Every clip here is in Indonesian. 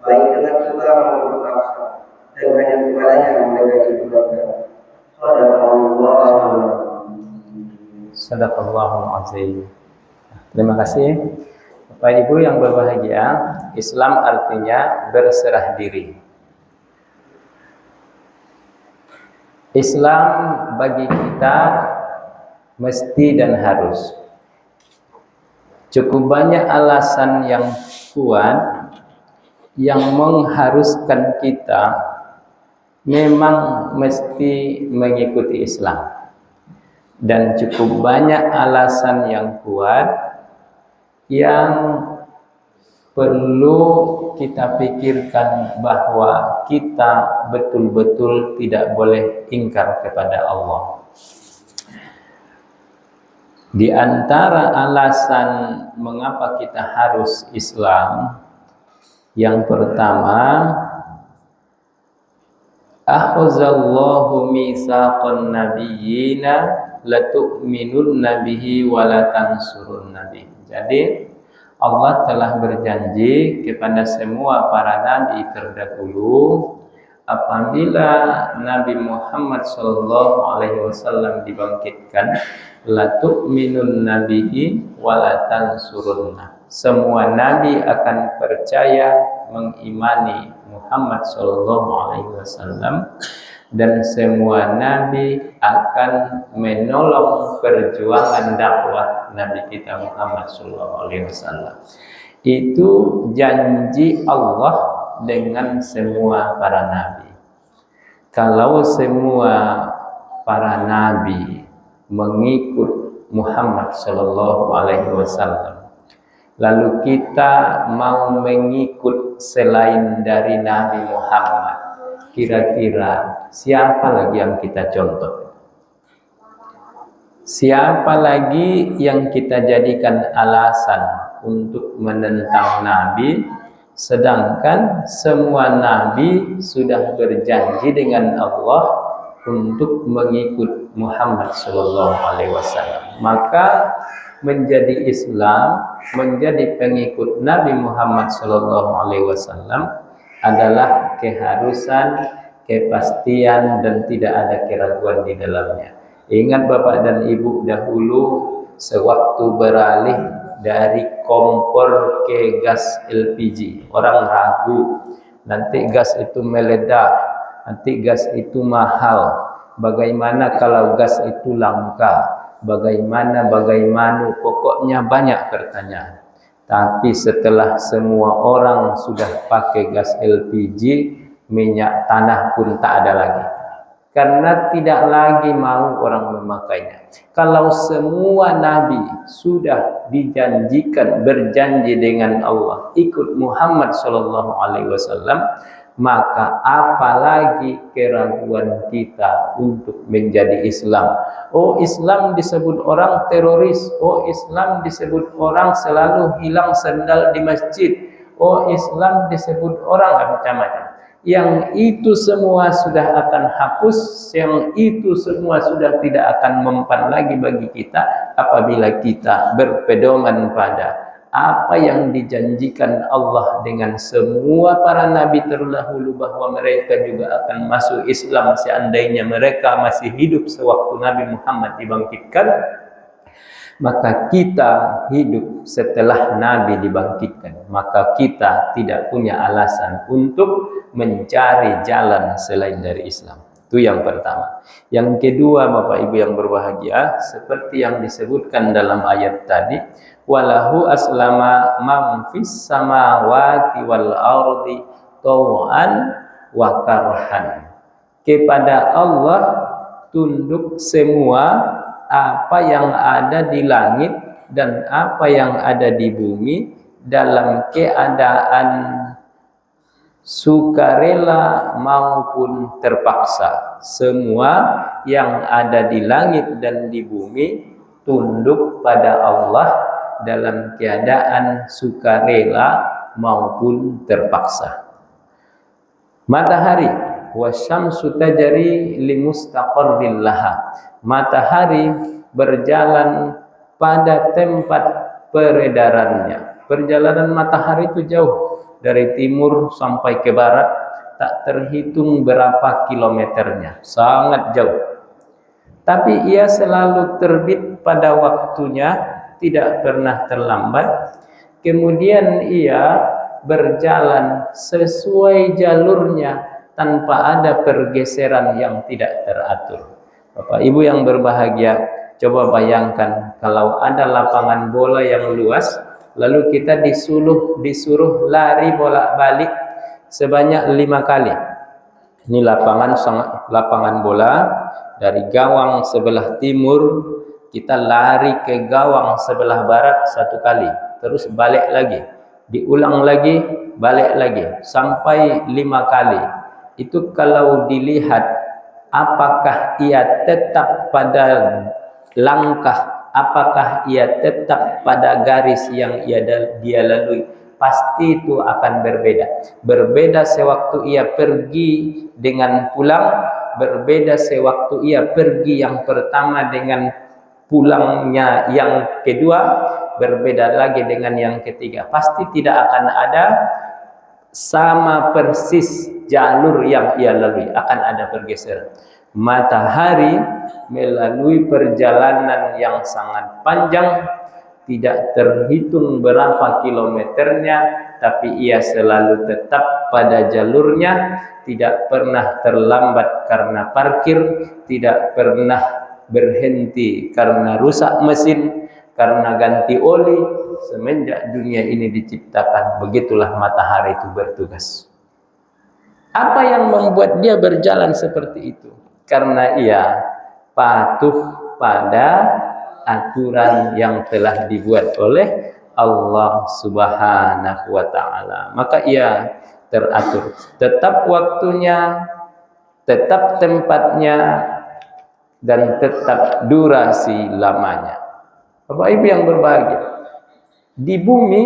baik dengan suka maupun paksa, dan hanya kepadanya mereka diberikan. Sadaqallahul azim. Terima kasih Bapak Ibu yang berbahagia. Islam artinya berserah diri. Islam bagi kita mesti dan harus. Cukup banyak alasan yang kuat yang mengharuskan kita memang mesti mengikuti Islam. Dan cukup banyak alasan yang kuat yang perlu kita pikirkan bahwa kita betul-betul tidak boleh ingkar kepada Allah. Di antara alasan mengapa kita harus Islam, yang pertama, akhazallahu mitsaqan nabiyyina latu'minunna bihi wa latansurunna bihi. Jadi Allah telah berjanji kepada semua para nabi terdahulu, apabila Nabi Muhammad SAW dibangkitkan, latu'minunna bihi wa latansurunna. Semua nabi akan percaya mengimani Muhammad SAW, dan semua nabi akan menolong perjuangan dakwah Nabi kita Muhammad SAW. Itu janji Allah dengan semua para nabi. Kalau semua para nabi mengikut Muhammad SAW, lalu kita mau mengikut selain dari Nabi Muhammad, kira-kira siapa lagi yang kita contoh? Siapa lagi yang kita jadikan alasan untuk menentang Nabi, sedangkan semua Nabi sudah berjanji dengan Allah untuk mengikut Muhammad SAW. Maka menjadi Islam, menjadi pengikut Nabi Muhammad SAW adalah keharusan, kepastian, dan tidak ada keraguan di dalamnya. Ingat Bapak dan Ibu, dahulu sewaktu beralih dari kompor ke gas LPG, orang ragu, nanti gas itu meledak, nanti gas itu mahal, bagaimana kalau gas itu langka, bagaimana, pokoknya banyak pertanyaan. Tapi setelah semua orang sudah pakai gas LPG, minyak tanah pun tak ada lagi. Karena tidak lagi mau orang memakainya. Kalau semua nabi sudah dijanjikan, berjanji dengan Allah, ikut Muhammad SAW, maka apalagi keraguan kita untuk menjadi Islam. Oh, Islam disebut orang teroris. Oh, Islam disebut orang selalu hilang sandal di masjid. Oh, Islam disebut orang macam-macam. Yang itu semua sudah akan hapus, yang itu semua sudah tidak akan mempan lagi bagi kita apabila kita berpedoman pada apa yang dijanjikan Allah dengan semua para nabi terdahulu, bahwa mereka juga akan masuk Islam seandainya mereka masih hidup sewaktu Nabi Muhammad dibangkitkan. Maka kita hidup setelah Nabi dibangkitkan, maka kita tidak punya alasan untuk mencari jalan selain dari Islam. Itu yang pertama. Yang kedua, Bapak Ibu yang berbahagia, seperti yang disebutkan dalam ayat tadi, walahu aslama man fis samawati wal ardi taw'an wa karhan. Kepada Allah tunduk semua apa yang ada di langit dan apa yang ada di bumi dalam keadaan sukarela maupun terpaksa. Semua yang ada di langit dan di bumi tunduk pada Allah dalam keadaan sukarela maupun terpaksa. Matahari, wasyamsu tajri limustaqarril laha. Matahari berjalan pada tempat peredarannya. Perjalanan matahari itu jauh, dari timur sampai ke barat, tak terhitung berapa kilometernya, sangat jauh. Tapi ia selalu terbit pada waktunya, tidak pernah terlambat. Kemudian ia berjalan sesuai jalurnya tanpa ada pergeseran yang tidak teratur. Bapak Ibu yang berbahagia, coba bayangkan kalau ada lapangan bola yang luas, lalu kita disuruh lari bolak-balik sebanyak 5 kali. Ini lapangan bola, dari gawang sebelah timur kita lari ke gawang sebelah barat 1 kali, terus balik lagi, diulang lagi, balik lagi, sampai 5 kali. Itu kalau dilihat apakah ia tetap pada langkah, apakah ia tetap pada garis yang dia lalui, pasti itu akan berbeda sewaktu ia pergi dengan pulang, berbeda sewaktu ia pergi yang pertama dengan pulangnya yang kedua, berbeda lagi dengan yang ketiga. Pasti tidak akan ada sama persis jalur yang ia lalui, akan ada pergeseran. Matahari melalui perjalanan yang sangat panjang, tidak terhitung berapa kilometernya, tapi ia selalu tetap pada jalurnya, tidak pernah terlambat karena parkir, tidak pernah berhenti karena rusak mesin, karena ganti oli. Semenjak dunia ini diciptakan, begitulah matahari itu bertugas. Apa yang membuat dia berjalan seperti itu? Karena ia patuh pada aturan yang telah dibuat oleh Allah Subhanahu wa ta'ala. Maka ia teratur, tetap waktunya, tetap tempatnya, dan tetap durasi lamanya. Bapak Ibu yang berbahagia, di bumi,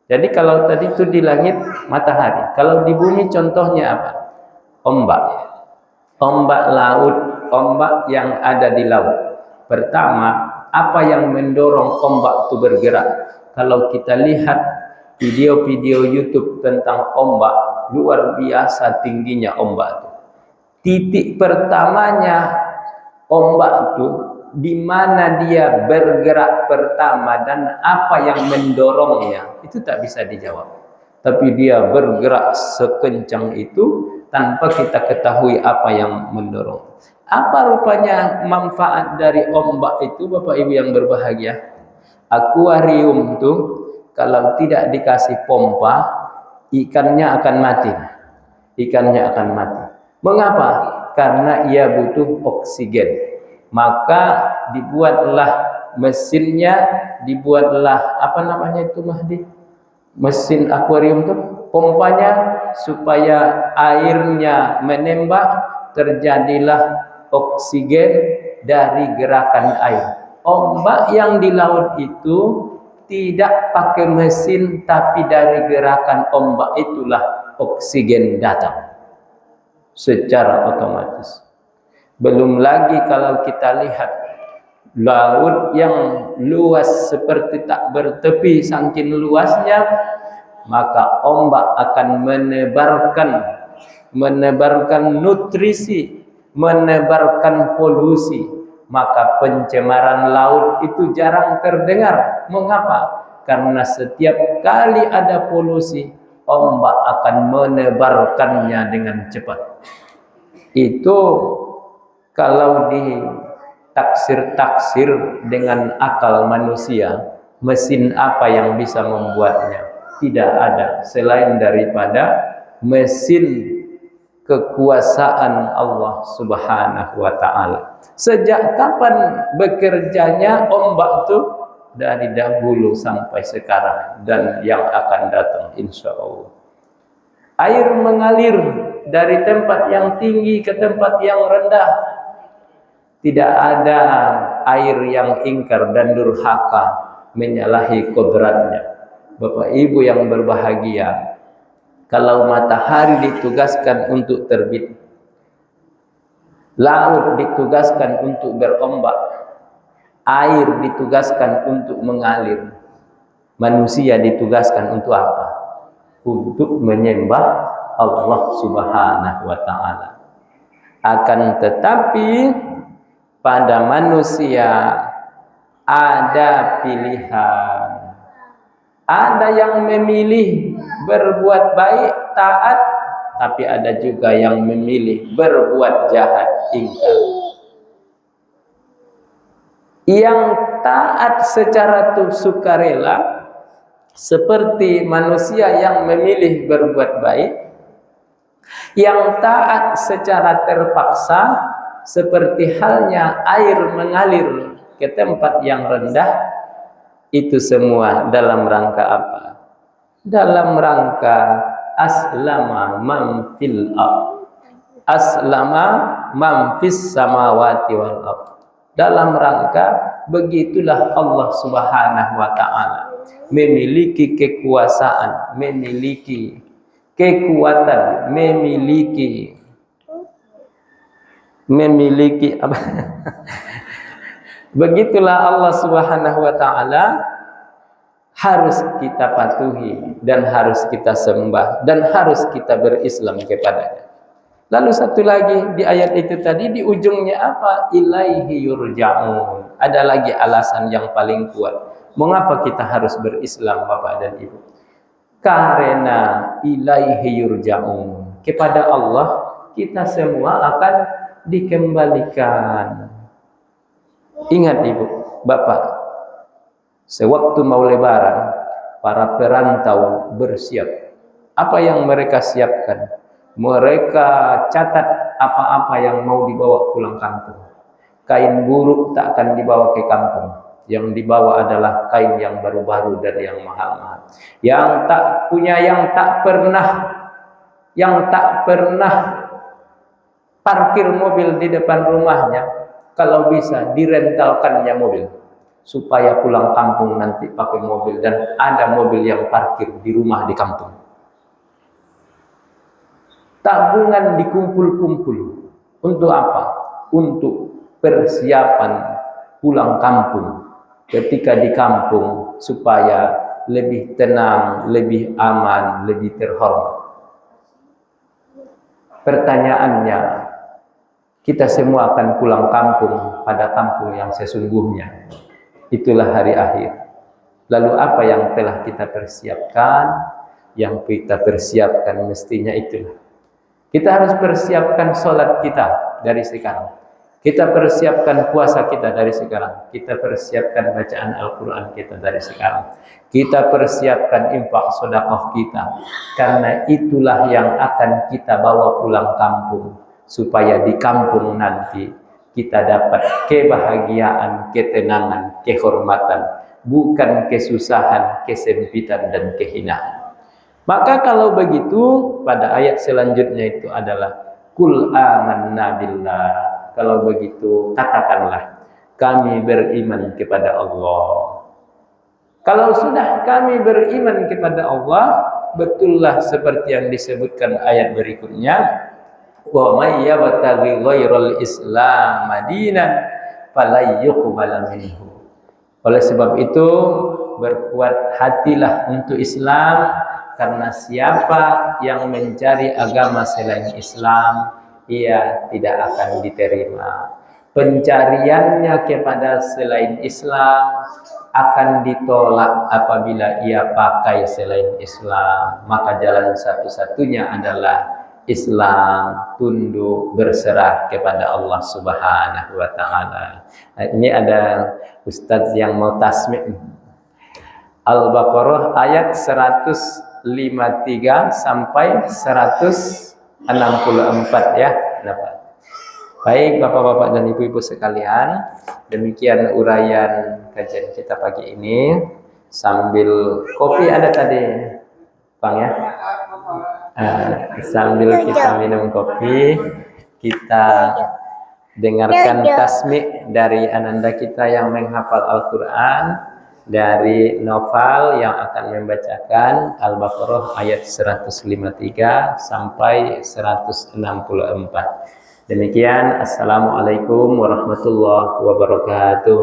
jadi kalau tadi itu di langit matahari, kalau di bumi contohnya apa? Ombak laut, ombak yang ada di laut. Pertama, apa yang mendorong ombak itu bergerak? Kalau kita lihat video-video YouTube tentang ombak, luar biasa tingginya ombak itu. Titik pertamanya ombak itu, di mana dia bergerak pertama dan apa yang mendorongnya, itu tak bisa dijawab. Tapi dia bergerak sekencang itu tanpa kita ketahui apa yang mendorong. Apa rupanya manfaat dari ombak itu, Bapak Ibu yang berbahagia? Akuarium itu kalau tidak dikasih pompa, ikannya akan mati. Mengapa? Karena ia butuh oksigen. Maka dibuatlah mesinnya, dibuatlah apa namanya itu Mahdi? Mesin akuarium itu, pompanya, supaya airnya menembak, terjadilah oksigen dari gerakan air. Ombak yang di laut itu tidak pakai mesin, tapi dari gerakan ombak itulah oksigen datang secara otomatis. Belum lagi kalau kita lihat laut yang luas seperti tak bertepi saking luasnya, maka ombak akan menebarkan nutrisi, menebarkan polusi. Maka pencemaran laut itu jarang terdengar. Mengapa? Karena setiap kali ada polusi, ombak akan menebarkannya dengan cepat. Itu kalau ditaksir dengan akal manusia, mesin apa yang bisa membuatnya? Tidak ada selain daripada mesin kekuasaan Allah Subhanahu wa ta'ala. Sejak kapan bekerjanya ombak itu? Dari dahulu sampai sekarang dan yang akan datang insya Allah. Air mengalir dari tempat yang tinggi ke tempat yang rendah. Tidak ada air yang ingkar dan durhaka menyalahi kodratnya. Bapak Ibu yang berbahagia, kalau matahari ditugaskan untuk terbit, laut ditugaskan untuk berombak, air ditugaskan untuk mengalir, manusia ditugaskan untuk apa? Untuk menyembah Allah Subhanahu wa Ta'ala. Akan tetapi pada manusia ada pilihan. Ada yang memilih berbuat baik, taat, tapi ada juga yang memilih berbuat jahat, ingkar. Yang taat secara sukarela seperti manusia yang memilih berbuat baik, yang taat secara terpaksa seperti halnya air mengalir ke tempat yang rendah. Itu semua dalam rangka apa? Dalam rangka aslama man fil ardh, aslama man fis samawati wal ardh. Dalam rangka begitulah Allah Subhanahu wa Ta'ala memiliki kekuasaan, memiliki kekuatan, memiliki apa? Begitulah Allah Subhanahu wa Ta'ala harus kita patuhi dan harus kita sembah dan harus kita berislam kepadanya. Lalu satu lagi di ayat itu tadi di ujungnya apa? Ilaihi yurja'un. Ada lagi alasan yang paling kuat. Mengapa kita harus berislam, Bapak dan Ibu? Karena ilaihi yurja'un. Kepada Allah kita semua akan dikembalikan. Ingat Ibu, Bapak, sewaktu mau lebaran, para perantau bersiap. Apa yang mereka siapkan? Mereka catat apa-apa yang mau dibawa pulang kampung. Kain buruk tak akan dibawa ke kampung. Yang dibawa adalah kain yang baru-baru dan yang mahal-mahal. Yang tak punya, yang tak pernah parkir mobil di depan rumahnya, kalau bisa direntalkannya mobil supaya pulang kampung nanti pakai mobil dan ada mobil yang parkir di rumah di kampung. Tabungan dikumpul-kumpul untuk apa? Untuk persiapan pulang kampung ketika di kampung supaya lebih tenang, lebih aman, lebih terhormat. Pertanyaannya, kita semua akan pulang kampung pada kampung yang sesungguhnya. Itulah hari akhir. Lalu apa yang telah kita persiapkan? Yang kita persiapkan mestinya itulah. Kita harus persiapkan sholat kita dari sekarang. Kita persiapkan puasa kita dari sekarang. Kita persiapkan bacaan Al-Quran kita dari sekarang. Kita persiapkan infak sedekah kita. Karena itulah yang akan kita bawa pulang kampung. Supaya di kampung nanti kita dapat kebahagiaan, ketenangan, kehormatan, bukan kesusahan, kesempitan, dan kehinaan. Maka kalau begitu, pada ayat selanjutnya itu adalah Qul amanna billah. Kalau begitu, katakanlah kami beriman kepada Allah. Kalau sudah kami beriman kepada Allah, betullah seperti yang disebutkan ayat berikutnya, wa may yabtaghi ghairal islam madinan fala yuqbal minhu. Oleh sebab itu berkuat hatilah untuk Islam, karena siapa yang mencari agama selain Islam, ia tidak akan diterima. Pencariannya kepada selain Islam akan ditolak apabila ia pakai selain Islam. Maka jalan satu-satunya adalah Islam, tunduk, berserah kepada Allah Subhanahu wa Ta'ala. Nah, ini ada Ustadz yang mau tasmik. Al-Baqarah ayat 153 sampai 164 ya. Kenapa? Baik Bapak-bapak dan Ibu-ibu sekalian, demikian uraian kajian kita pagi ini. Sambil kopi ada tadi, Bang ya. Sambil kita minum kopi, kita dengarkan tasmik dari ananda kita yang menghafal Al-Quran. dari Noval yang akan membacakan Al-Baqarah ayat 153 sampai 164. Demikian, assalamualaikum warahmatullahi wabarakatuh.